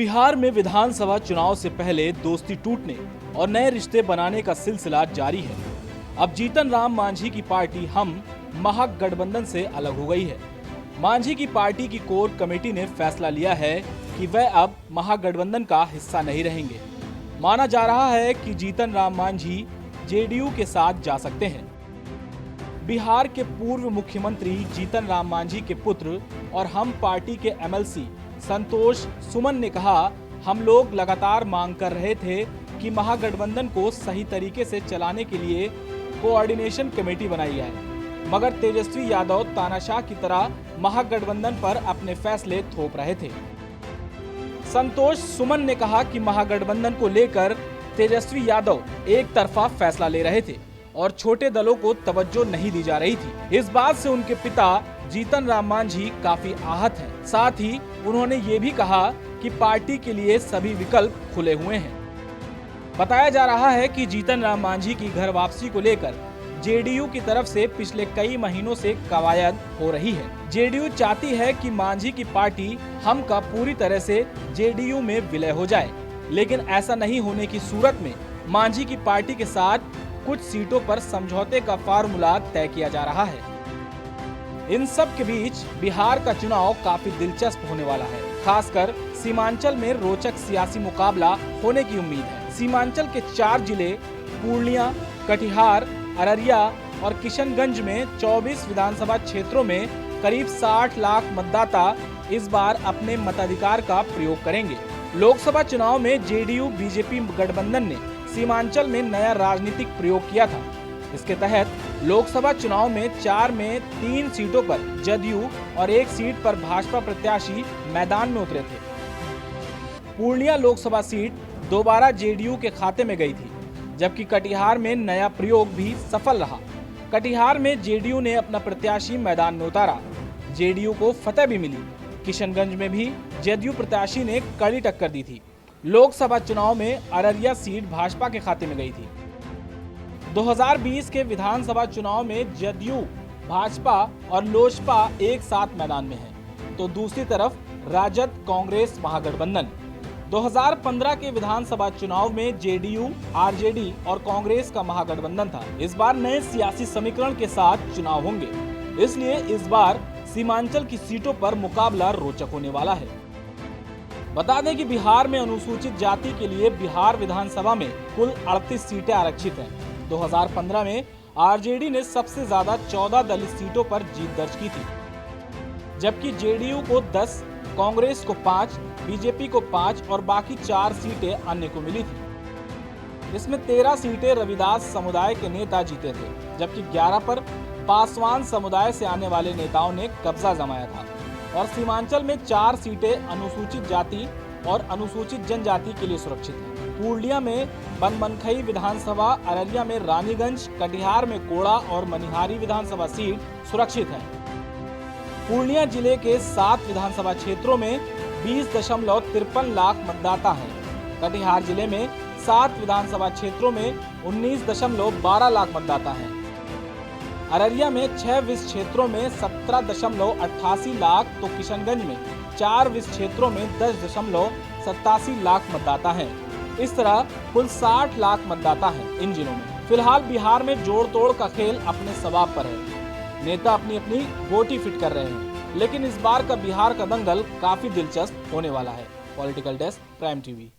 बिहार में विधानसभा चुनाव से पहले दोस्ती टूटने और नए रिश्ते बनाने का सिलसिला जारी है। अब जीतन राम मांझी की पार्टी हम महागठबंधन से अलग हो गई है। मांझी की पार्टी की कोर कमेटी ने फैसला लिया है कि वह अब महागठबंधन का हिस्सा नहीं रहेंगे। माना जा रहा है कि जीतन राम मांझी जेडीयू के साथ जा सकते हैं। बिहार के पूर्व मुख्यमंत्री जीतन राम मांझी के पुत्र और हम पार्टी के एमएलसी संतोष सुमन ने कहा, हम लोग लगातार मांग कर रहे थे कि महागठबंधन को सही तरीके से चलाने के लिए कोऑर्डिनेशन कमेटी बनाई जाए, मगर तेजस्वी यादव तानाशाह की तरह महागठबंधन पर अपने फैसले थोप रहे थे। संतोष सुमन ने कहा कि महागठबंधन को लेकर तेजस्वी यादव एक तरफा फैसला ले रहे थे और छोटे दलों को तवज्जो नहीं दी जा रही थी। इस बात से उनके पिता जीतन राम मांझी काफी आहत हैं। साथ ही उन्होंने ये भी कहा कि पार्टी के लिए सभी विकल्प खुले हुए हैं। बताया जा रहा है कि जीतन राम मांझी की घर वापसी को लेकर जेडीयू की तरफ से पिछले कई महीनों से कवायद हो रही है। जेडीयू चाहती है कि मांझी की पार्टी हम का पूरी तरह से जेडीयू में विलय हो जाए, लेकिन ऐसा नहीं होने की सूरत में मांझी की पार्टी के साथ कुछ सीटों पर समझौते का फार्मूला तय किया जा रहा है। इन सब के बीच बिहार का चुनाव काफी दिलचस्प होने वाला है। खासकर सीमांचल में रोचक सियासी मुकाबला होने की उम्मीद है। सीमांचल के 4 जिले पूर्णिया, कटिहार, अररिया और किशनगंज में 24 विधानसभा क्षेत्रों में करीब 60 लाख मतदाता इस बार अपने मताधिकार का प्रयोग करेंगे। लोकसभा चुनाव में जेडीयू बीजेपी गठबंधन ने सीमांचल में नया राजनीतिक प्रयोग किया था। इसके तहत लोकसभा चुनाव में 4 में 3 सीटों पर जदयू और 1 सीट पर भाजपा प्रत्याशी मैदान में उतरे थे। पूर्णिया लोकसभा सीट दोबारा जेडीयू के खाते में गई थी, जबकि कटिहार में नया प्रयोग भी सफल रहा। कटिहार में जेडीयू ने अपना प्रत्याशी मैदान में उतारा, जेडीयू को फतह भी मिली। किशनगंज में भी जदयू प्रत्याशी ने कड़ी टक्कर दी थी। लोकसभा चुनाव में अररिया सीट भाजपा के खाते में गई थी। 2020 के विधानसभा चुनाव में जदयू, भाजपा और लोजपा एक साथ मैदान में है, तो दूसरी तरफ राजद कांग्रेस महागठबंधन। 2015 के विधानसभा चुनाव में जेडीयू, आरजेडी और कांग्रेस का महागठबंधन था। इस बार नए सियासी समीकरण के साथ चुनाव होंगे, इसलिए इस बार सीमांचल की सीटों पर मुकाबला रोचक होने वाला है। बता दें कि बिहार में अनुसूचित जाति के लिए बिहार विधानसभा में कुल 38 सीटें आरक्षित हैं। 2015 में आरजेडी ने सबसे ज्यादा 14 दलित सीटों पर जीत दर्ज की थी, जबकि जेडीयू को 10, कांग्रेस को 5, बीजेपी को 5 और बाकी 4 सीटें अन्य को मिली थी। इसमें 13 सीटें रविदास समुदाय के नेता जीते थे, जबकि 11 पर पासवान समुदाय से आने वाले नेताओं ने कब्जा जमाया था। और सीमांचल में 4 सीटें अनुसूचित जाति और अनुसूचित जनजाति के लिए सुरक्षित हैं। पूर्णिया में बनमनखई विधानसभा, अररिया में रानीगंज, कटिहार में कोड़ा और मनिहारी विधानसभा सीट सुरक्षित हैं। पूर्णिया जिले के 7 विधानसभा क्षेत्रों में 20.53 लाख मतदाता हैं। कटिहार जिले में 7 विधानसभा क्षेत्रों में 19.12 लाख मतदाता हैं। अररिया में 6 विस क्षेत्रों में 17.88 लाख, तो किशनगंज में 4 विस क्षेत्रों में 10.87 लाख मतदाता हैं। इस तरह कुल 60 लाख मतदाता हैं इन जिलों में। फिलहाल बिहार में जोड़ तोड़ का खेल अपने सवाब पर है। नेता अपनी अपनी गोटी फिट कर रहे हैं, लेकिन इस बार का बिहार का दंगल काफी दिलचस्प होने वाला है। Political desk, prime TV.